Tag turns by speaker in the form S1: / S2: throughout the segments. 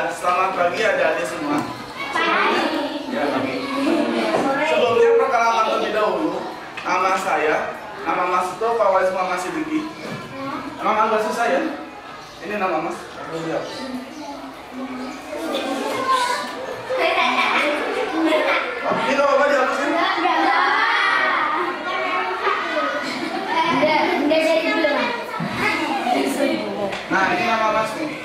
S1: Ya, selamat pagi adik-adik semua. Ya, pagi. Sebelumnya perkenalkan terlebih dahulu, nama saya, nama Mas itu Fawais Muhammad Siddiqi. Emang agak susah ya? Ini nama Mas. Ini gak apa-apa dihapusin? Nah, ini nama Mas nih.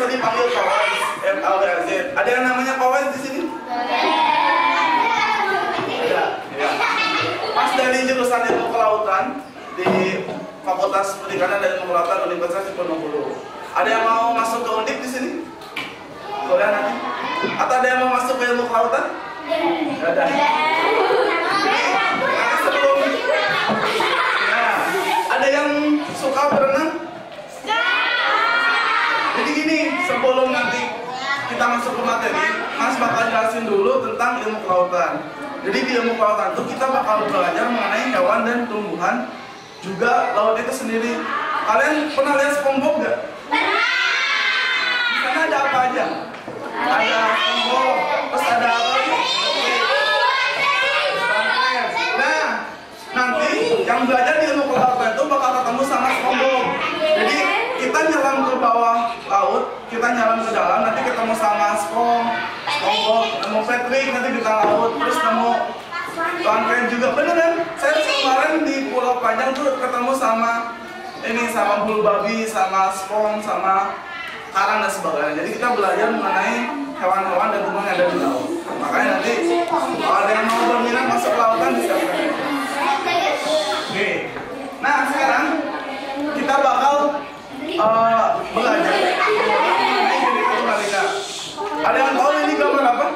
S1: Dipanggil Fawais, F-A-W-A-Z. Ada yang namanya Fawais di sini? Ada. Ya. Mas dari jurusan Ilmu Kelautan di Fakultas Perikanan dan Ilmu Kelautan Universitas Diponegoro. Ada yang mau masuk ke Undip di sini? Boleh nanti? Atau ada yang mau masuk ke Ilmu Kelautan? Ada. Sebelum, nah, ada yang suka berenang? Jadi gini, sebelum nanti kita masuk ke materi, Mas bakal jelasin dulu tentang ilmu kelautan. Jadi di ilmu kelautan itu kita bakal belajar mengenai hewan dan tumbuhan, juga laut itu sendiri. Kalian pernah lihat SpongeBob nggak? Di sana ada apa aja? Ada SpongeBob, terus ada apa lagi? Nah, nanti yang belajar di ilmu kelautan itu bakal ketemu sama SpongeBob. Jadi kita nyelam ke bawah laut, kita nyelam ke dalam, nanti ketemu sama SpongeBob, nemu Patrick, nanti kita laut, terus nemu Tuan Ken juga, bener kan? Saya kemarin di Pulau Panjang tuh ketemu sama ini, sama bulu babi, sama Spong, sama karang dan sebagainya. Jadi kita belajar mengenai hewan-hewan dan tumbuhan yang ada di laut. Makanya nanti kalau ada yang mau berminat masuk ke lautan bisa. Oke. Nah sekarang kita bakal belajar mengenai Bhinneka Tunggal Ika. Ada yang tahu ini gambar apa?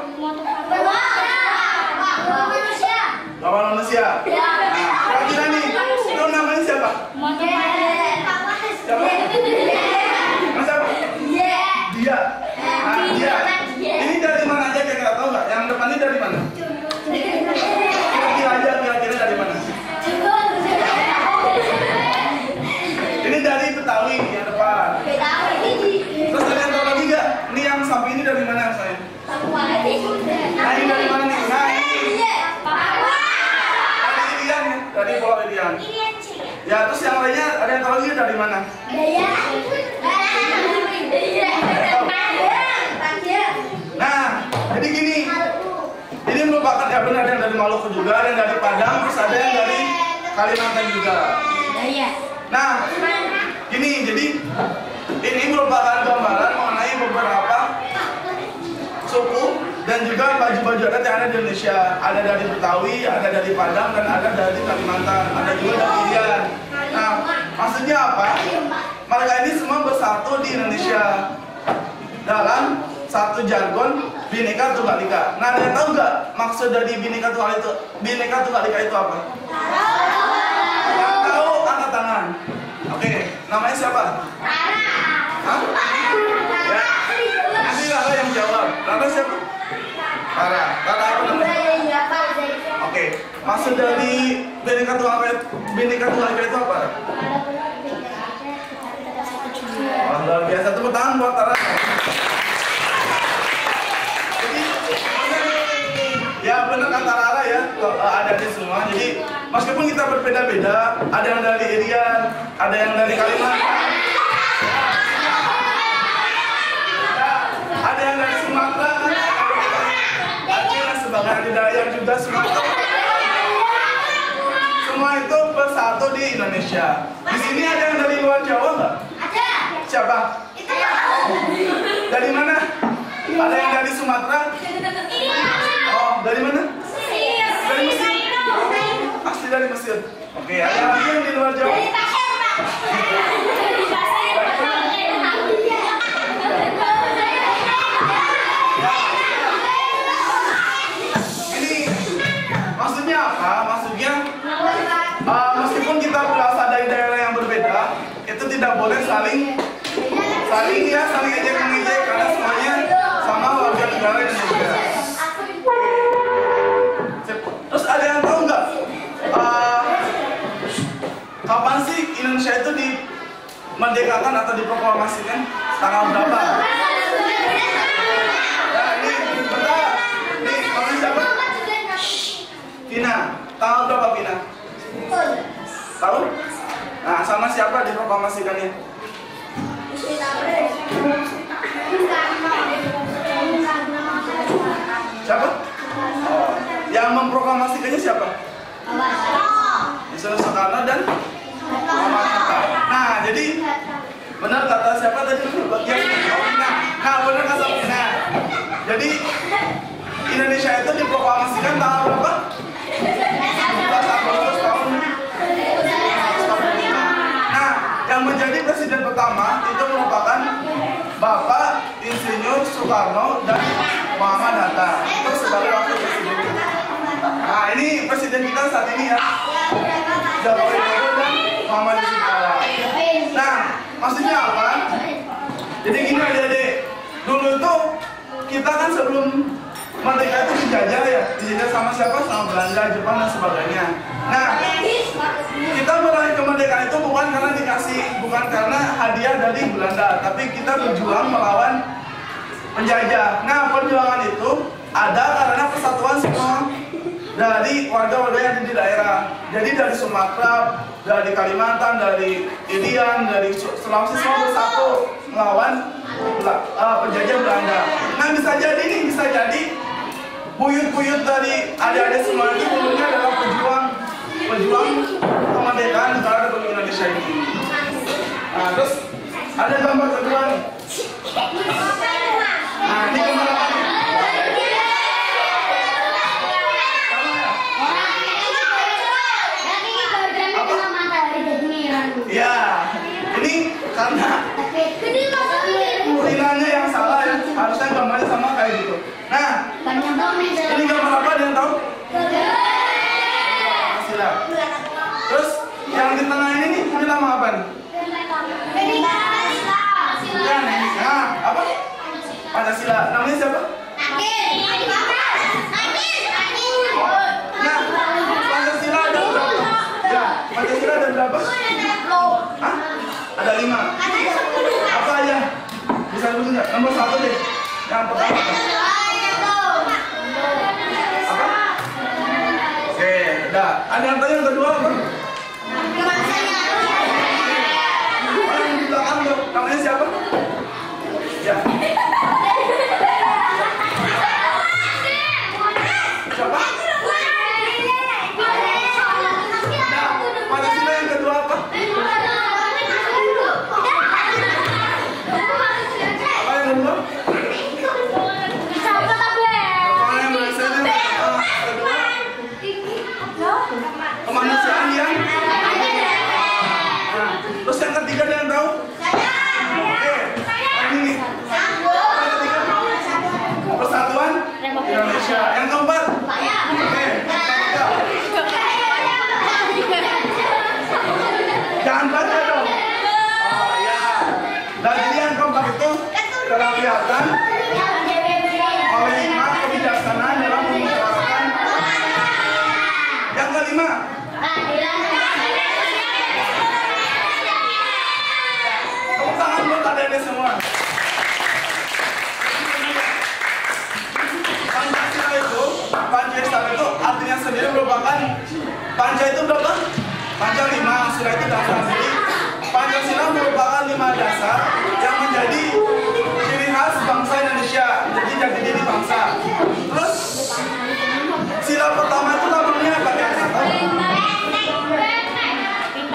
S1: Gambar manusia. Nah, kira-kira nih, itu namanya siapa? Siapa? Mas apa? Dia. Nah, dia. Ini dari mana aja kira-kira tahu nggak? Yang depan ini dari mana? Kira-kira aja, kira-kira dari mana? Ini dari Betawi yang depan. Terus ada yang tahu lagi nggak? Ini yang sapi ini dari mana saya? Nah ini dari mana nih? Nah ini dari Irian, dari Pulau Irian. Ya terus yang lainnya ada yang tahu lagi dari mana? Nah jadi gini, ini merupakan ya benar ada yang dari Maluku juga, ada yang dari Padang, terus ada yang dari Kalimantan juga. Nah gini, jadi ini merupakan gambaran mengenai beberapa suku dan juga baju-baju adat yang ada di Indonesia. Ada dari Betawi, ada dari Padang, dan ada dari Kalimantan, ada juga dari Irian. Nah, maksudnya apa? Mereka ini semua bersatu di Indonesia dalam satu jargon Bhinneka Tunggal Ika. Nah, ada yang tahu nggak maksud dari Bhinneka Tunggal Ika itu apa? Yang tahu angkat tangan. Oke, namanya siapa? Hah? Ya. Nanti Rara yang jawab. Rara siapa? Rara apa namanya? Oke, maksud dari Bhinneka Tunggal Ika itu apa? Oh, luar biasa, tepuk tangan buat Rara. Jadi, ya benar kata Rara ya, ada di semua. Jadi meskipun kita berbeda-beda, ada yang dari Irian, ada yang dari Kalimantan, ada yang dari Sumatera, Aceh dan sebagainya, di Dayak juga Sumatera. Semua itu bersatu di Indonesia. Di sini ada yang dari luar Jawa nggak? Ada. Siapa? Dari mana? Ada yang dari Sumatera? Oh, dari mana? Dari Mesir. Asli dari Mesir. Oke, ada lagi yang di luar Jawa? Ini maksudnya apa? Maksudnya meskipun kita berasal dari daerah yang berbeda, itu tidak boleh saling saling ya, saling ejek-mengejek karena semuanya sama warga negara Indonesia. Terus ada yang tahu nggak kapan sih Indonesia itu dimerdekakan atau diproklamasikan? Tanggal berapa? Nah, ini bentar. Nih, namanya siapa? Vina. Tanggal berapa Vina? Tahu? Nah, sama siapa diproklamasikannya? Siapa? Oh, yang memproklamasikannya siapa? Yusuf Soekarno dan Muhammad Hatta. Nah, jadi benar kata siapa tadi? Bagian nah, benar kata Vina. Jadi Indonesia itu diproklamasikan tanggal berapa? 17 Agustus tahun 1945. Nah, yang menjadi presiden pertama itu merupakan Bapak Insinyur Soekarno dan Muhammad Hatta. Itu sebagai wakil presiden. Nah, ini presiden kita saat ini ya. Joko Widodo dan Muhammad Yusuf. Nah, maksudnya apa? Jadi gini adik-adik, dulu itu kita kan sebelum merdeka itu dijajah ya, dijajah sama siapa? Sama Belanda, Jepang dan sebagainya. Nah, kita meraih kemerdekaan itu bukan karena dikasih, bukan karena hadiah dari Belanda, tapi kita berjuang melawan penjajah. Nah, perjuangan itu ada karena persatuan semua dari warga-warga yang ada di daerah. Jadi dari Sumatera, dari Kalimantan, dari Irian, dari Sulawesi semua bersatu melawan penjajah Belanda. Nah, bisa jadi buyut-buyut dari adik-adik semua itu dulunya adalah pejuang kemerdekaan negara Republik Indonesia ini. Nah, terus ada gambar kedua nih. Nah, ini gambar apa nih? Ya, ini karena urinannya yang salah ya, harusnya gambarnya sama kayak gitu. Nah, ini gambar apa ada yang tahu? Pancasila. Terus yang di tengah ini nih, ini nama apa nih? Nah, apa? Pancasila. Namanya siapa? Nah, Pancasila ada berapa? Ya, Pancasila ada berapa? Hah? Ada 5. Apa aja? Bisa dulu nggak? Nomor 1 deh. Yang pertama. Apa? Oke, udah. Ada yang tanya yang kedua apa? Yang di belakang tuh, namanya siapa? Ya. Siapa? Nah, Pancasila yang kedua apa? Apa yang kedua? Kemanusiaan yang terus yang ketiga ada yang tahu? Oke, ini nih. Yang ketiga Persatuan Indonesia. Yang keempat? Oke, jangan baca dong. Oh ya. Dan jadi yang keempat itu kerakyatan oleh hikmat kebijaksanaan dalam memusyawarahkan. Yang kelima, tepuk tangan buat adik-adik semua. Pancasila itu artinya sendiri merupakan Panca itu berapa? Panca 5, Sila itu dasar. Jadi Pancasila merupakan 5 dasar yang menjadi ciri khas bangsa Indonesia. Jadi jati diri bangsa. Terus sila pertama itu namanya apa?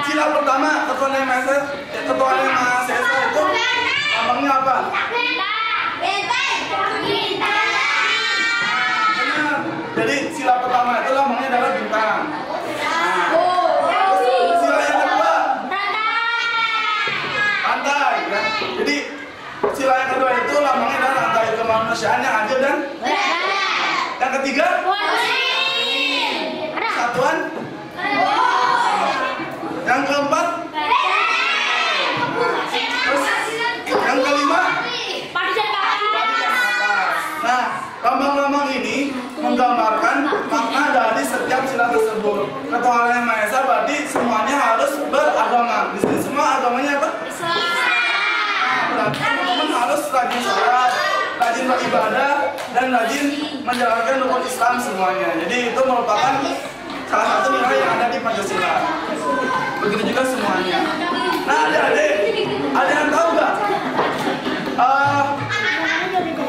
S1: Sila pertama ketua mahasiswa itu lambangnya apa? Benar. Jadi sila pertama itu lambangnya adalah bintang. Nah, sila yang kedua rantai. Ya. Jadi sila yang kedua itu lambangnya adalah rantai kemanusiaan yang adil dan yang ketiga persatuan. Yang keempat, terus yang kelima Lambang-lambang ini menggambarkan makna dari setiap sila tersebut. Ketuhanan Yang Maha Esa berarti semuanya harus beragama. Di sini semua agamanya apa? Berarti teman-teman harus rajin sholat, rajin beribadah, dan rajin menjalankan rukun Islam semuanya. Jadi itu merupakan salah satu nilai yang ada di Pancasila. Begitu juga semuanya. Nah, adik-adik, ada yang tahu nggak?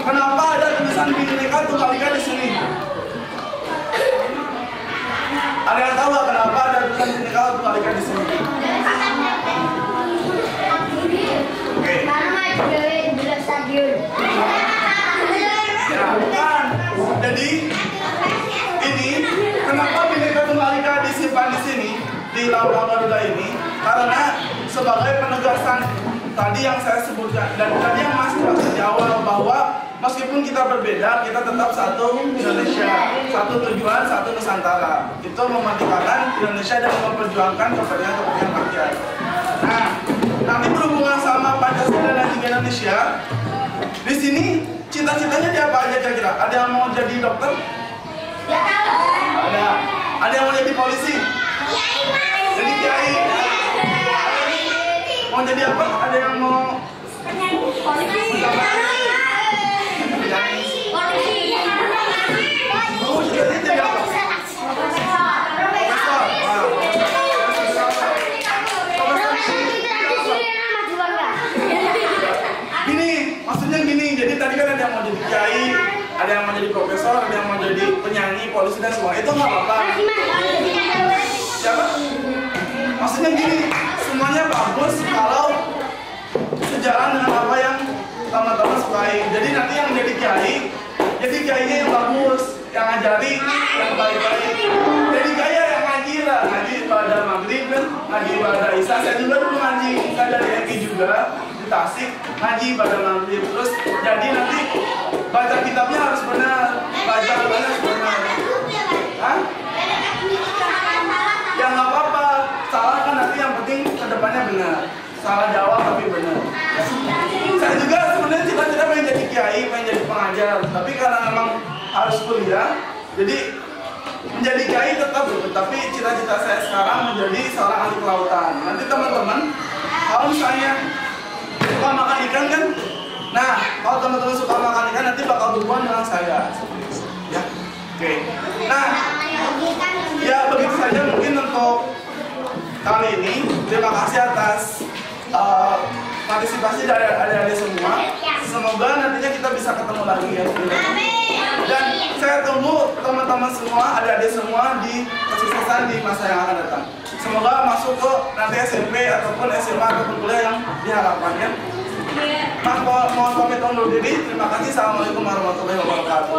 S1: Kenapa ada tulisan Bhinneka Tunggal Ika di sini? Ada yang tahu nggak kenapa ada tulisan Bhinneka Tunggal Ika di sini? Oke. Ya, bukan. Jadi ini kenapa Bhinneka Tunggal Ika disimpan di sini di lambang Garuda ini? Karena sebagai penegasan tadi yang saya sebutkan dan tadi yang Mas jelaskan di awal bahwa meskipun kita berbeda, kita tetap satu Indonesia, satu tujuan, satu Nusantara. Itu memerdekakan Indonesia dan memperjuangkan kepentingan rakyat. Nah, nanti berhubungan sama Pancasila dan juga Indonesia. Di sini cita-citanya dia apa aja kira-kira? Ada yang mau jadi dokter? Ada. Ada yang mau jadi polisi? Jadi kiai. Mau jadi apa? Ada yang mau gini, jadi tadi kan ada yang mau jadi kiai, ada yang mau jadi profesor, ada yang mau jadi penyanyi, polisi dan semua itu nggak apa-apa. Siapa? Maksudnya gini, semuanya bagus kalau sejalan dengan apa yang teman-teman sukai. Jadi nanti yang jadi kiai, jadi kiainya yang bagus, yang ngajari yang baik-baik. Jadi kiai yang ngaji lah, ngaji pada maghrib kan, ngaji pada isya. Saya juga dulu ngaji, saya dari EKI juga di Tasik, ngaji pada maghrib. Terus jadi nanti baca kitabnya harus benar, baca harus benar. Hah? Ya nggak apa-apa, salah kan nanti yang penting kedepannya benar. Salah jawab tapi benar. Saya juga sebenarnya cita-cita pengen jadi kiai, pengen jadi pengajar, tapi karena memang harus kuliah, jadi menjadi kiai tetap betul. Tapi cita-cita saya sekarang menjadi seorang ahli kelautan. Nanti teman-teman, kalau misalnya suka makan ikan kan, nah kalau teman-teman suka makan ikan nanti bakal berhubungan dengan saya. Ya, oke. Nah, ya begitu saja mungkin untuk kali ini. Terima kasih atas partisipasi dari adik-adik semua. Semoga nantinya kita bisa ketemu lagi ya. Dan saya tunggu teman-teman semua, adik-adik semua di kesuksesan di masa yang akan datang. Semoga masuk ke nanti SMP ataupun SMA ataupun kuliah yang diharapkan ya. Mohon pamit undur diri. Terima kasih. Assalamualaikum warahmatullahi wabarakatuh.